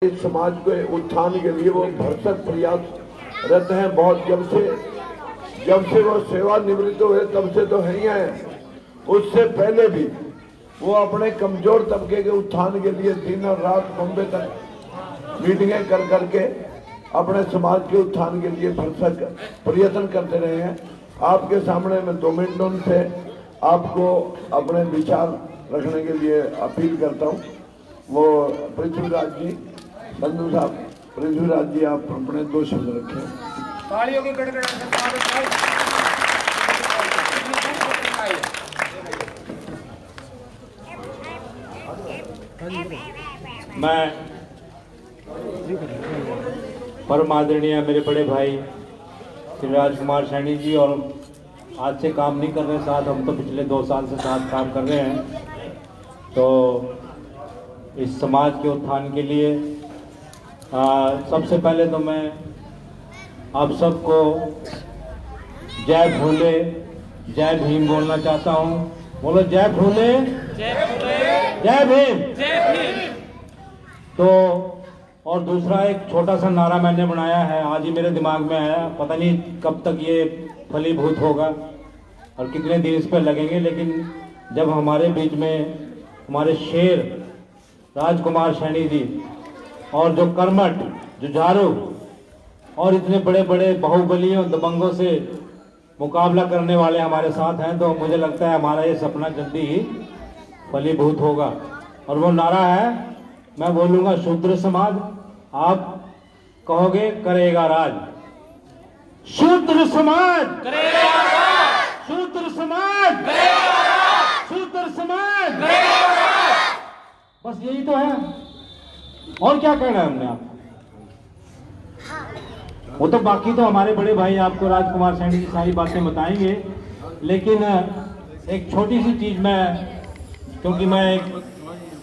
इस समाज के उत्थान के लिए वो भरसक प्रयासरत हैं। बहुत जब से वो सेवानिवृत्त हुए तब से तो है ही हैं, उससे पहले भी वो अपने कमजोर तबके के उत्थान के लिए दिन और रात बॉम्बे तक मीटिंगें कर करके अपने समाज के उत्थान के लिए भरसक प्रयत्न करते रहे हैं। आपके सामने मैं 2 मिनट उनसे आपको अपने विचार रखने के लिए अपील करता हूँ। वो पृथ्वीराज जी, संधू साहब, पृथ्वीराज जी, आप अपने 2 शब्द रखें। मैं परम आदरणीय मेरे बड़े भाई श्री राजकुमार सैनी जी, और आज से काम नहीं कर रहे साथ, हम तो पिछले 2 साल से साथ काम कर रहे हैं। तो इस समाज के उत्थान के लिए सबसे पहले तो मैं आप सबको जय भोले जय भीम बोलना चाहता हूँ। बोलो जय भोले जय भीम। तो और दूसरा एक छोटा सा नारा मैंने बनाया है, आज ही मेरे दिमाग में आया, पता नहीं कब तक ये फलीभूत होगा और कितने दिन इस पर लगेंगे, लेकिन जब हमारे बीच में हमारे शेर राजकुमार सैनी जी और जो कर्मठ, जुझारू और इतने बड़े बड़े बाहुबलियों दबंगों से मुकाबला करने वाले हमारे साथ हैं, तो मुझे लगता है हमारा ये सपना जल्दी ही फलीभूत होगा। और वो नारा है, मैं बोलूँगा शूद्र समाज, आप कहोगे करेगा राज। शूद्र समाज करेगा राज, शूद्र समाज करेगा राज, शूद्र समाज करेगा राज। बस यही तो है, और क्या कहना है हमने आप। वो तो बाकी तो हमारे बड़े भाई आपको राजकुमार सैनी की सारी बातें बताएंगे, लेकिन एक छोटी सी चीज मैं, क्योंकि मैं एक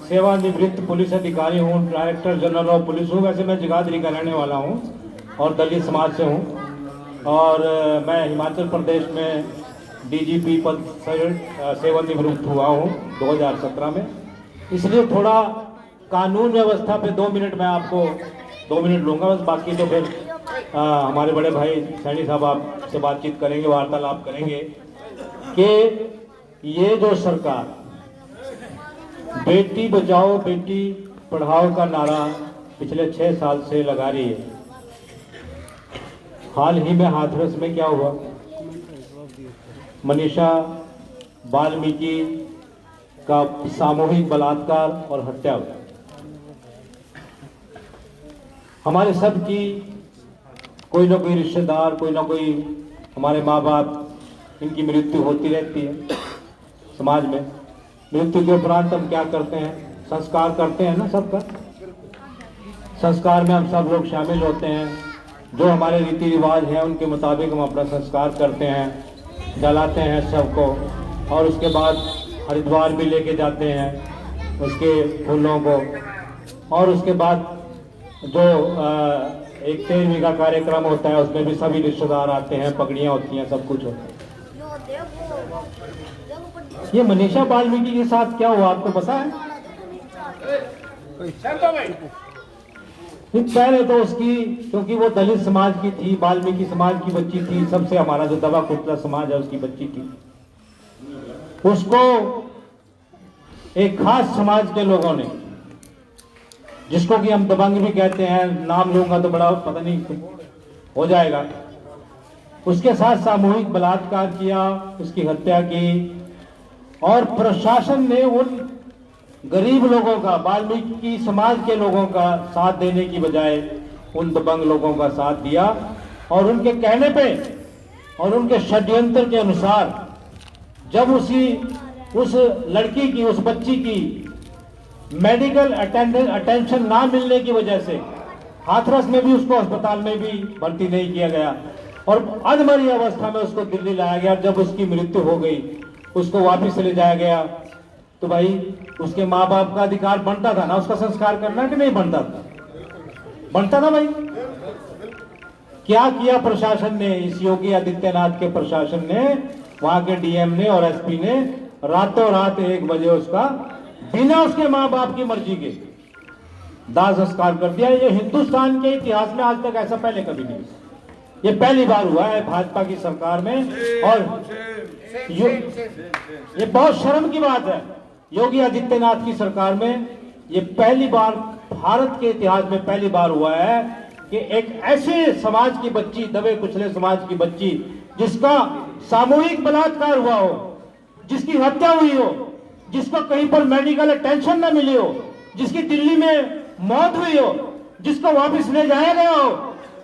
सेवानिवृत्त पुलिस अधिकारी हूँ, डायरेक्टर जनरल ऑफ पुलिस हूँ। वैसे मैं जगाधरी का रहने वाला हूँ और दलित समाज से हूँ, और मैं हिमाचल प्रदेश में डीजीपी पद से सेवानिवृत्त हुआ हूँ 2017 में। इसलिए थोड़ा कानून व्यवस्था पे 2 मिनट मैं आपको 2 मिनट लूँगा बस, बाकी तो फिर हमारे बड़े भाई सैनी साहब आपसे बातचीत करेंगे, वार्तालाप करेंगे कि ये जो सरकार बेटी बचाओ बेटी पढ़ाओ का नारा पिछले 6 साल से लगा रही है। हाल ही में हाथरस में क्या हुआ, मनीषा वाल्मीकि का सामूहिक बलात्कार और हत्या हुई। हमारे सब की कोई ना कोई रिश्तेदार, कोई ना कोई हमारे माँ बाप, इनकी मृत्यु होती रहती है समाज में। मृत्यु के उपरांत हम क्या करते हैं, संस्कार करते हैं ना। सबका संस्कार में हम सब लोग शामिल होते हैं, जो हमारे रीति रिवाज हैं उनके मुताबिक हम अपना संस्कार करते हैं, जलाते हैं सबको, और उसके बाद हरिद्वार भी लेके जाते हैं उसके फूलों को, और उसके बाद जो एक 13वीं का कार्यक्रम होता है उसमें भी सभी रिश्तेदार आते हैं, पगड़ियाँ होती हैं, सब कुछ होता है। ये मनीषा वाल्मीकि के साथ क्या हुआ आपको पता है? पहले तो उसकी, क्योंकि वो दलित समाज की थी, वाल्मीकि समाज की बच्ची थी, सबसे हमारा जो दबा कुचला समाज है उसकी बच्ची थी, उसको एक खास समाज के लोगों ने, जिसको कि हम दबंग भी कहते हैं, नाम लूंगा तो बड़ा पता नहीं हो जाएगा, उसके साथ सामूहिक बलात्कार किया, उसकी हत्या की। और प्रशासन ने उन गरीब लोगों का, वाल्मीकि समाज के लोगों का साथ देने की बजाय उन दबंग लोगों का साथ दिया, और उनके कहने पे और उनके षड्यंत्र के अनुसार जब उस लड़की की, उस बच्ची की मेडिकल अटेंशन ना मिलने की वजह से हाथरस में भी उसको अस्पताल में भी भर्ती नहीं किया गया और अधमरी अवस्था में उसको दिल्ली लाया गया। जब उसकी मृत्यु हो गई, उसको वापिस ले जाया गया, तो भाई उसके माँ बाप का अधिकार बनता था ना उसका संस्कार करना, कि नहीं बनता था? बनता था भाई। क्या किया प्रशासन ने, इस योगी आदित्यनाथ के प्रशासन ने, वहां के डीएम ने और एसपी ने रातों रात 1 बजे उसका, बिना उसके माँ बाप की मर्जी के दाह संस्कार कर दिया। ये हिंदुस्तान के इतिहास में आज तक ऐसा पहले कभी नहीं, ये पहली बार हुआ है भाजपा की सरकार में। और ये बहुत शर्म की बात है, योगी आदित्यनाथ की सरकार में ये पहली बार भारत के इतिहास में पहली बार हुआ है कि एक ऐसे समाज की बच्ची, दबे कुचले समाज की बच्ची, जिसका सामूहिक बलात्कार हुआ हो, जिसकी हत्या हुई हो, जिसको कहीं पर मेडिकल अटेंशन न मिली हो, जिसकी दिल्ली में मौत हुई हो, जिसको वापस ले जाया गया हो,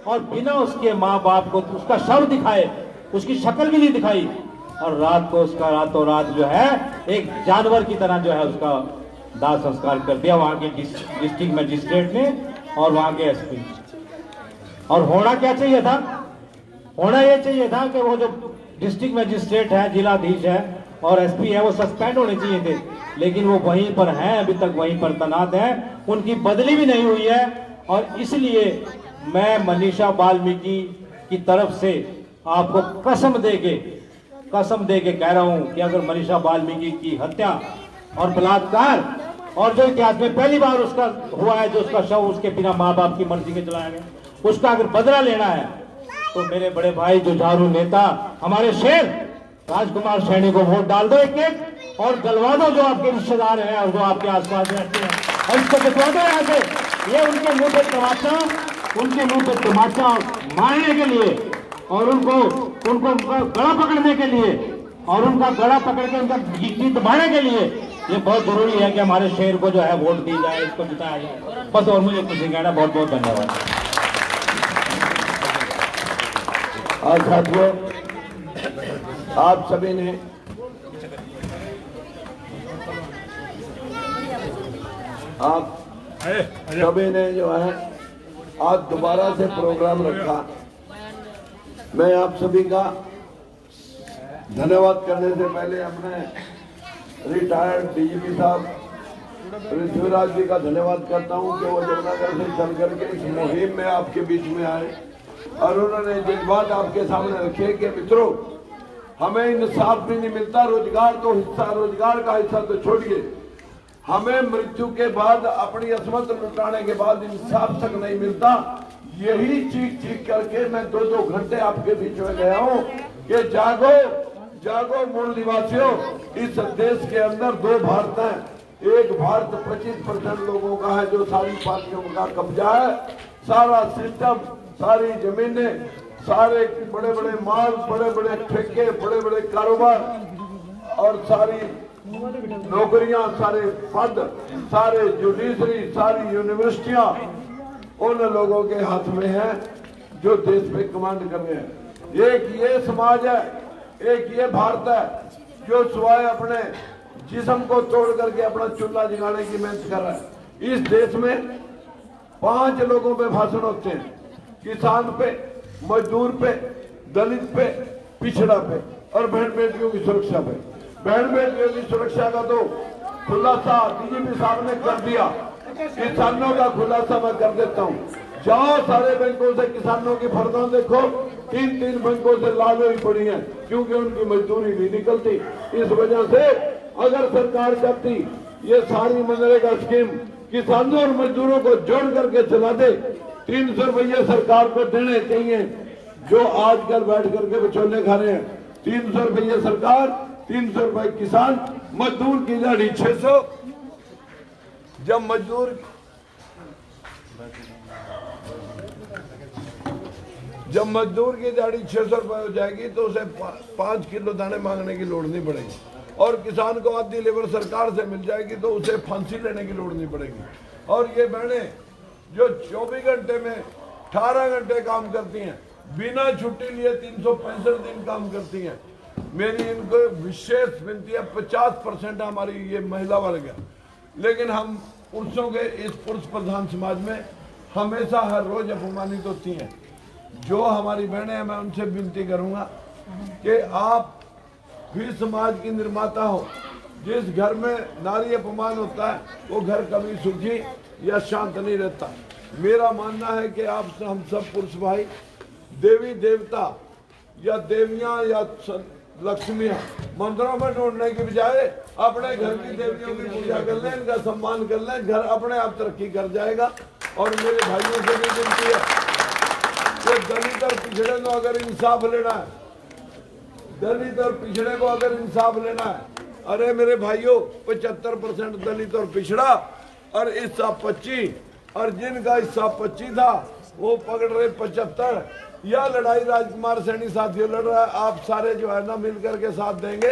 और बिना उसके माँ बाप को उसका शव दिखाए, उसकी शक्ल भी नहीं दिखाई, और रात को उसका रातों रात जो है एक जानवर की तरह जो है उसका दाह संस्कार कर दिया वहां के डिस्ट्रिक्ट मजिस्ट्रेट ने और वहां के एसपी। और होना क्या चाहिए था? होना यह चाहिए था कि वो जो डिस्ट्रिक्ट मजिस्ट्रेट है, जिलाधीश है और एसपी है, वो सस्पेंड होने चाहिए थे, लेकिन वो वहीं पर हैं, अभी तक वहीं पर तैनात हैं, उनकी बदली भी नहीं हुई है। और इसलिए मैं मनीषा वाल्मीकि की तरफ से आपको कसम दे के कह रहा हूं कि अगर मनीषा वाल्मीकि की हत्या और बलात्कार और जो इतिहास में पहली बार उसका हुआ है, जो उसका शव उसके बिना माँ बाप की मर्जी के चलाया गया, उसका अगर बदला लेना है तो मेरे बड़े भाई जुझारू नेता हमारे शेर राजकुमार सैनी को वोट डाल दो एक और गलवा दो जो आपके रिश्तेदार हैं और जो आपके आसपास रहते हैं, और इसको दिखवा दो यहाँ से। ये उनके मुंह पे तमाचा मारने के लिए और उनको उनका गला पकड़ने के लिए और उनका गला पकड़ के उनका गिट्टी दबाने के लिए ये बहुत जरूरी है कि हमारे शेर को जो है वोट दी जाए, इसको जिताया जाए। बस और मुझे कुछ नहीं कहना। बहुत बहुत धन्यवाद। आज साथियों, आप सभी ने जो है आज दोबारा से प्रोग्राम रखा। मैं आप सभी का धन्यवाद करने से पहले अपने रिटायर्ड डीजीपी साहब पृथ्वीराज जी का धन्यवाद करता हूं कि वो जमुनानगर से चल करके इस मुहिम में आपके बीच में आए और उन्होंने जिस बात आपके सामने रखी है कि मित्रों, हमें इंसाफ भी नहीं मिलता, रोजगार का हिस्सा तो छोड़िए, हमें मृत्यु के बाद अपनी असमत लुटाने के बाद इंसाफ तक नहीं मिलता। यही चीख करके मैं 2-2 घंटे आपके बीच में गया हूं कि जागो मूल निवासियों, इस देश के अंदर 2 भारत हैं। एक भारत 25% लोगों का है जो सारी पार्टियों का कब्जा है, सारा सिस्टम, सारी जमीनें, सारे बड़े बड़े माल, बड़े बड़े ठेके, बड़े बड़े कारोबार और सारी नौकरियां, सारे पद, सारे जुडिशरी, सारी यूनिवर्सिटियां उन लोगों के हाथ में है जो देश पे कमांड कर रहे हैं। एक ये समाज है, एक ये भारत है जो सिवाय अपने जिस्म को तोड़ करके अपना चूल्हा जगाने की मेहनत कर रहा है। इस देश में 5 लोगों पे भाषण होते हैं, किसान पे, मजदूर पे, दलित पे, पिछड़ा पे और बहन बेटियों की सुरक्षा पे। बहन बेटियों की सुरक्षा का तो खुलासा डीजीपी साहब ने कर दिया, किसानों का खुलासा मैं कर देता हूँ। जाओ सारे बैंकों से किसानों की फर्दा देखो, 3-3 बैंकों से लाल हुई पड़ी है क्योंकि उनकी मजदूरी नहीं निकलती। इस वजह से अगर सरकार चाहती ये सारी मनरेगा स्कीम किसानों और मजदूरों को जोड़ करके चला दे, 300 रुपये सरकार को देने चाहिए जो आजकल बैठ करके बिचौले खा रहे हैं। 300 रुपये सरकार, 300 रुपये किसान, मजदूर की दिहाड़ी 600। जब मजदूर की दिहाड़ी 600 रुपये हो जाएगी तो उसे 5 किलो दाने मांगने की लोड़ नहीं पड़ेगी, और किसान को आधी लेबर सरकार से मिल जाएगी तो उसे फांसी लेने की लोड़ नहीं पड़ेगी। और ये बहनें जो 24 घंटे में 18 घंटे काम करती हैं, बिना छुट्टी लिए 365 दिन काम करती हैं, मेरी इनको विशेष विनती है। 50% हमारी ये महिला वर्ग है, लेकिन हम पुरुषों के इस पुरुष प्रधान समाज में हमेशा हर रोज अपमानित होती हैं। जो हमारी बहनें हैं, मैं उनसे विनती करूंगा कि आप भी समाज की निर्माता हो। जिस घर में नारी अपमान होता है वो घर कभी सुखी या शांत नहीं रहता। मेरा मानना है कि आप हम सब पुरुष भाई देवी देवता या देवियां या लक्ष्मियां मंदिरों में ढूंढने की बजाय अपने घर की देवियों की पूजा कर लें, इनका सम्मान कर लें, घर अपने आप तरक्की कर जाएगा। और मेरे भाइयों से भी विनती है कि दलित और पिछड़े को अगर इंसाफ लेना है, दलित और पिछड़े को अगर इंसाफ लेना है, अरे मेरे भाइयों 75% दलित और पिछड़ा और हिस्सा 25, और जिनका हिस्सा 25 था वो पकड़ रहे 75। यह लड़ाई राजकुमार सैनी साथियों लड़ रहा है, आप सारे जो है ना मिलकर के साथ देंगे।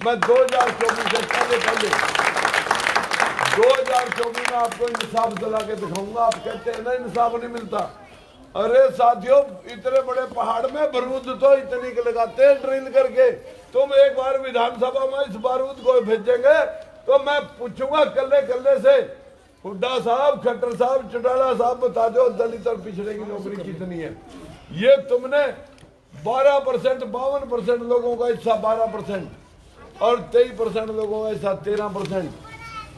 मैं 2024 से पहले 2024 में आपको इंसाफ दिला के दिखाऊंगा। आप कहते हैं ना इंसाफ नहीं मिलता, अरे साथियों इतने बड़े पहाड़ में बारूद तो इतनी के लगाते हैं ड्रिल करके। तुम एक बार विधानसभा में इस बारूद को भेजेंगे तो मैं पूछूंगा कल्ले कल्ले से, हुड्डा साहब, खट्टर साहब, चौटाला साहब बता दो दलित और पिछड़े की नौकरी कितनी है। ये तुमने 12% 52% लोगों का हिस्सा 12% और 23% लोगों का हिस्सा 13%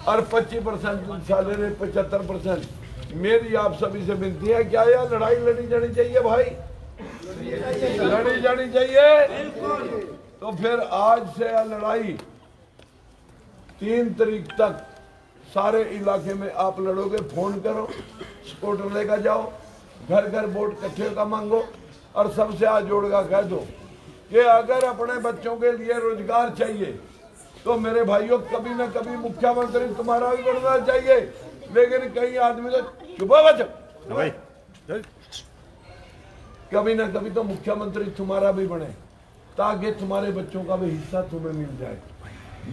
और 25% हिस्सा ले रहे 75%। मेरी आप सभी से विनती है, क्या यह लड़ाई लड़ी जानी चाहिए भाई? लड़ी जानी चाहिए। तो फिर आज से यह लड़ाई 3 तारीख तक सारे इलाके में आप लड़ोगे। फोन करो, स्कूटर लेकर जाओ, घर घर वोट इकट्ठे का मांगो और सबसे हाथ जोड़कर कह दो कि अगर अपने बच्चों के लिए रोजगार चाहिए तो मेरे भाइयों कभी ना कभी मुख्यमंत्री तुम्हारा भी बनना चाहिए। लेकिन कई आदमी तो चुप हो भाई, कभी ना कभी तो मुख्यमंत्री तुम्हारा भी बने ताकि तुम्हारे बच्चों का भी हिस्सा तुम्हें मिल जाए।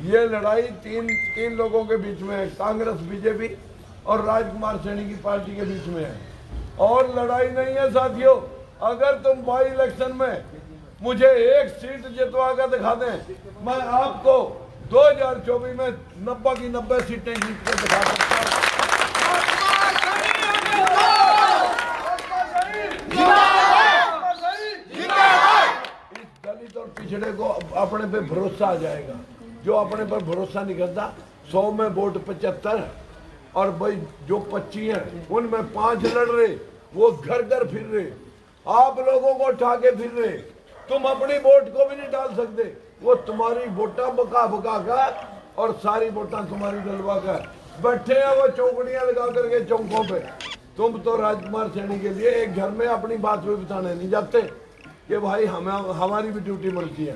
ये लड़ाई तीन लोगों के बीच में है, कांग्रेस, बीजेपी और राजकुमार सैनी की पार्टी के बीच में है। और लड़ाई नहीं है साथियों, अगर तुम बाई इलेक्शन में मुझे एक सीट जितवा कर दिखा दें, मैं आपको 2024 में 90 की 90 सीटें जीत कर दिखा सकता हूं। इस दलित और पिछड़े को अपने पे भरोसा आ जाएगा। जो अपने पर भरोसा नहीं करता, 100 में वोट 75 और भाई जो 25 हैं उनमें 5 लड़ रहे, वो घर घर फिर रहे, आप लोगों को उठा के फिर रहे। तुम अपनी वोट को भी नहीं डाल सकते, वो तुम्हारी वोटा बका बका कर और सारी वोटा तुम्हारी डलवा कर बैठे हैं, वो चौकड़ियां लगा करके चौकों पे। तुम तो राजकुमार सैनी के लिए एक घर में अपनी बात भी बताने नहीं जाते कि भाई हमारी भी ड्यूटी बनती है।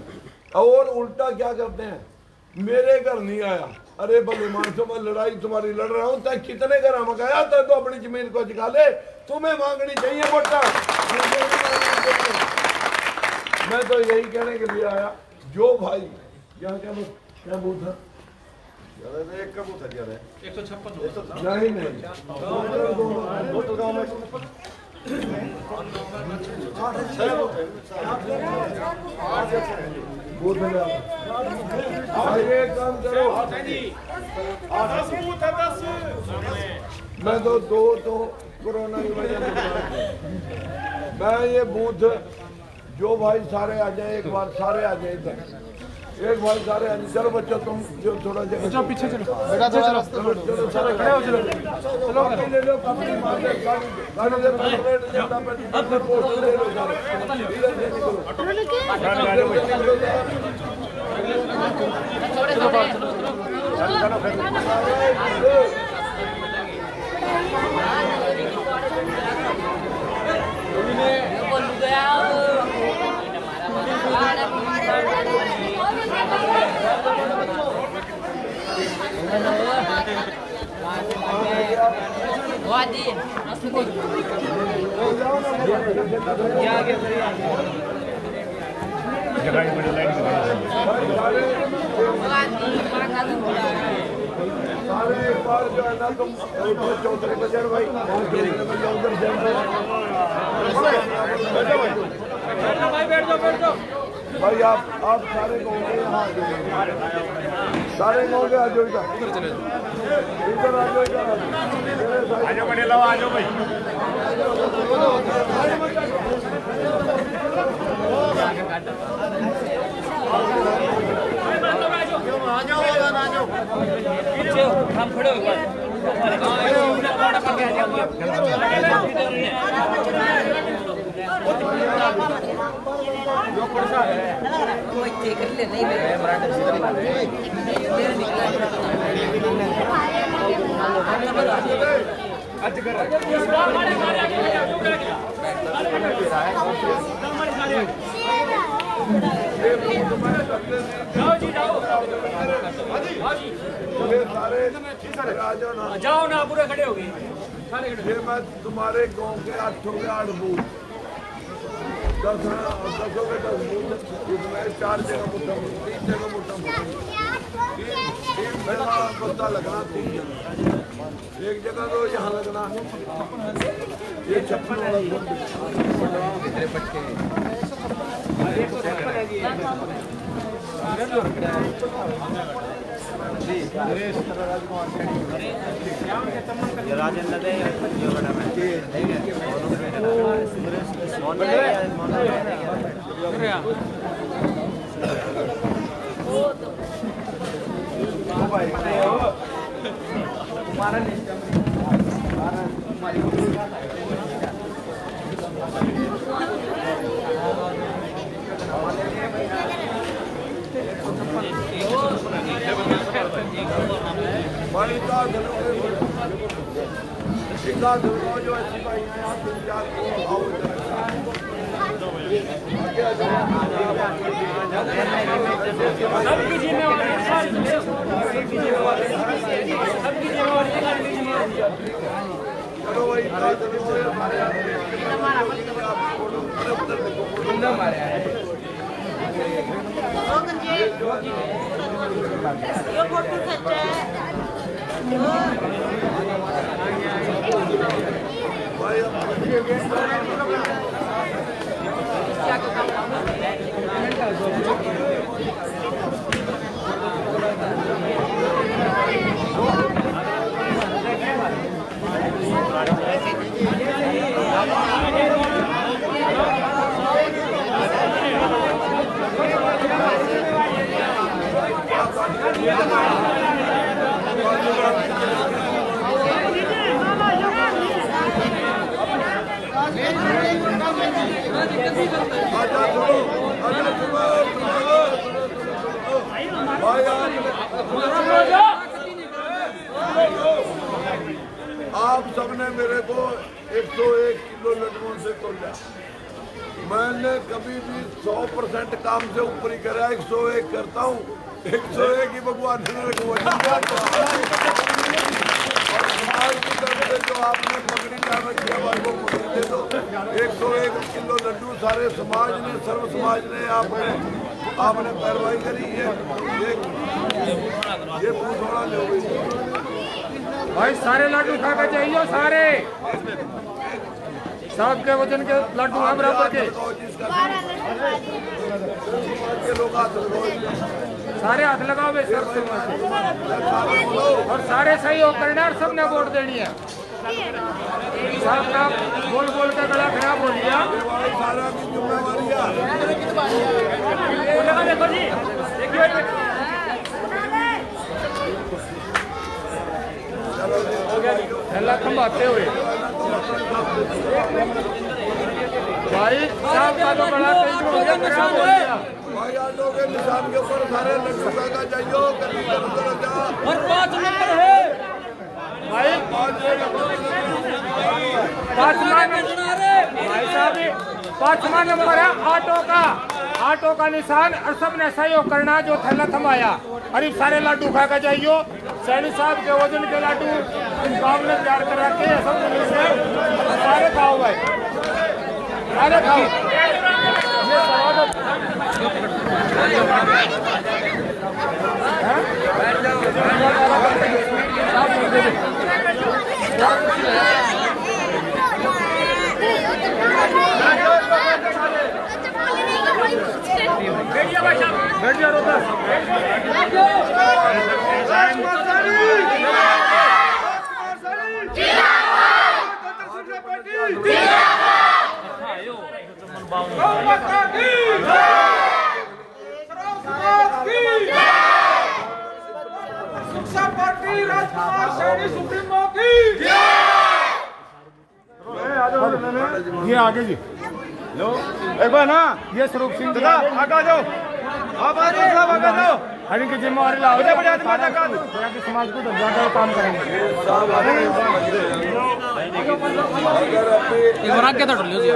और उल्टा क्या करते हैं, मेरे घर नहीं आया, अरे भले मानसों में लड़ाई तुम्हारी लड़ रहा हूं, तय कितने घर हम गया तय तो अपनी जमीन को चुका ले, तुम्हें मांगनी चाहिए वोटा। मैं तो यही कहने के लिए आया, जो भाई यहाँ क्या बूथ है, एक का बूथ है 156 नहीं बूथ है। एक काम करो, मैं तो 2 तो कोरोना की वजह से मैं ये बूथ जो भाई सारे आ जाए, एक बार सारे आ जाए इधर, एक बार सारे आ जाए। चलो बच्चों तुम जो थोड़ा जगह पीछे चलो, बेटा थोड़ा चलो चलो सारे खड़े हो, चलो चलो ले लो अपनी मार्केट गाड़ी ले पेट्रोल ज्यादा पे अपने पोस्ट ले लो सारे इधर से निकलो। सारे एक बार जो है ना तुम चौधरी बाजार भाई उधर बैठ जाओ भाई, आप सारे कहोगे यहाँ सारे कहोगे आ जाओ इधर आ जाओ आ जाओ बड़े लाओ आ जाओ भाई। पीछे हम खड़े हो गए जाओ ना, पूरे खड़े हो गए। ये मैं तुम्हारे गांव के 8 के 8 बूथ 10 के 10 बूथ इसमें 4 जगह मुद्दा 3 जगह मुद्दा 3 जगह पता लगना 3 जगह एक जगह तो यहाँ लगना ये 56 राजेंद्र दे जो बड़ा मैं जो ऐसी भाई हैं आप 3-4 आओ सबकी जिम्मेवारी चलो भाई हमारे आप सबने मेरे को 101 किलो लड्डुओं से तोला। मैंने कभी भी 100% काम से ऊपर ही करा, 101 करता हूँ। 101 ही भगवान ने रखवाई। और समाज की तरफ से जो आपने पगड़ी डाल रखी है वो पगड़ी दे दो। 101 किलो लड्डू सारे समाज ने, सर्व समाज ने आपने कार्रवाई करी है। ये पूछोड़ा ले गई भाई, सारे लड्डू खा के जाइयो, सारे सबके वजन के लड्डू हैं बराबर के। सारे हाथ लगाओ बे सर से, और सारे सहयोग करना और सबने वोट देनी है। सबका बोल बोल के गला खराब हो गया। सारा की जिम्मेवारी पहला खंभाते हुए भाई साहब का तो बड़ा खराब हो गया। भाई आटो के निशान के ऊपर सारे लड्डू का जाइयो और 5 नंबर है भाई, 5 नंबर है ऑटो का निशान। और सबने सहयोग करना जो थैला थमाया। करीब सारे लड्डू खा कर जाइयो। सैनी साहब के वजन के लड्डू गाँव ने तैयार कर रखे हैं, सब मिलकर सारे खाओ भाई, सारे खाओ। ये स्वागत ये आगे जी लो एक बार ना, ये स्वरूप सिंह दादा आगे आ जाओ। हर की जिम्मेवारी लाओ समाज को जाकर काम करेंगे। एक बार आगे तो डर लियो जी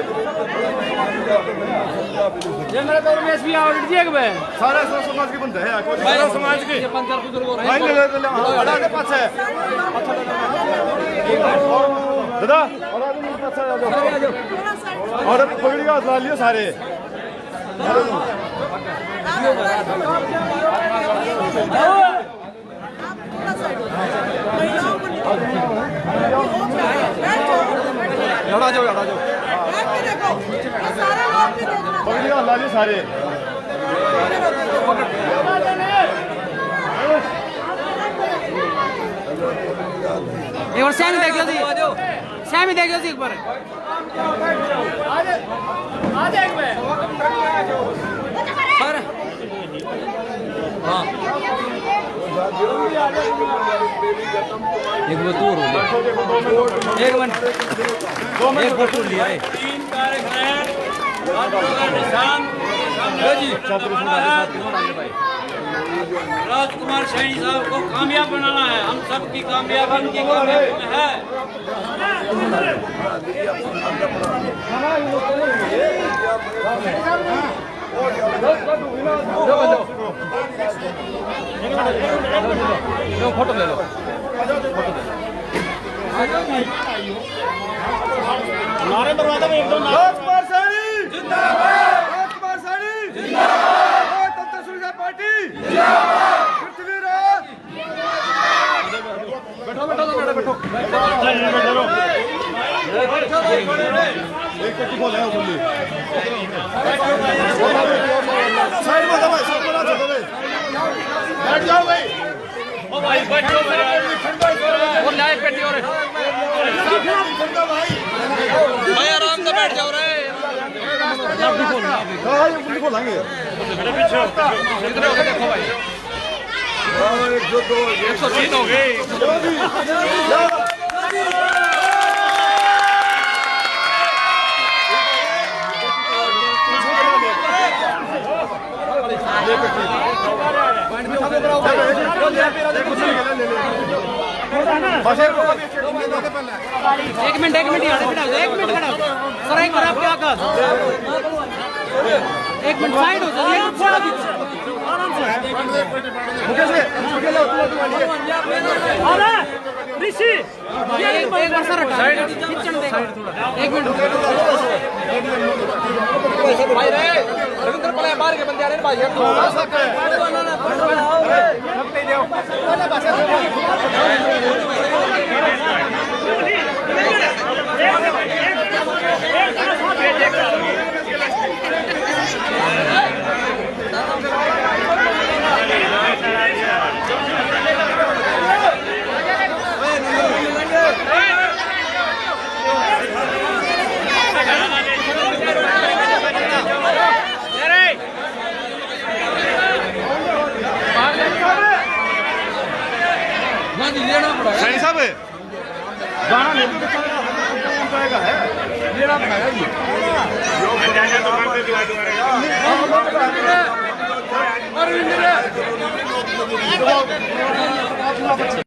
ये मेरा तो रमेश भी आवड़ जी एक बे सारा समाज के बंदे हैं सारा समाज के ये पंचायत बुजुर्ग हो भाई ले हड़ा के पास है दादा और पगड़ी का हाथ ला लियो सारे लड़ा जाओ पगड़ी का हाथ ला लियो सारे एक बार सैमी देख लो जी सैमी देख लो जी एक बार सर हाँ एक बार दूर हो एक मिनट 2 मिनट फोटो लिया है 3 कार्यक्रम निशान जी राजकुमार सैनी साहब को कामयाब बनाना है हम सब की कामयाबी इनकी कामयाबी में है फोटो ले लो हमारे दरवाजा में एकदम राजकुमार सैनी जिंदाबाद राजकुमार सैनी जिंदाबाद तंत्र सुरक्षा पार्टी जिंदाबाद पृथ्वीराज बैठो एक कट्टी बोल है बोली साइड में दबाओ सब बना दो बैठ जाओ भाई ओ भाई बैठो और लाइव पेटी और भाई आराम से बैठ जाओ रे हां ये बुली बोलेंगे मेरे पीछे कितने हो गए देखो भाई 103 हो गए एक मिनट एक मिनट खड़ा हो सर एक बार आप क्या कर एक मिनट साइड हो जाइए थोड़ा आराम से ऋषि एक बार सर किचन देगा एक मिनट भाई रे रविंद्र पले बाहर के बंदे आ रहे हैं भाई सैनी साहब गाना ले तो जाएगा है लेना पड़ेगा ये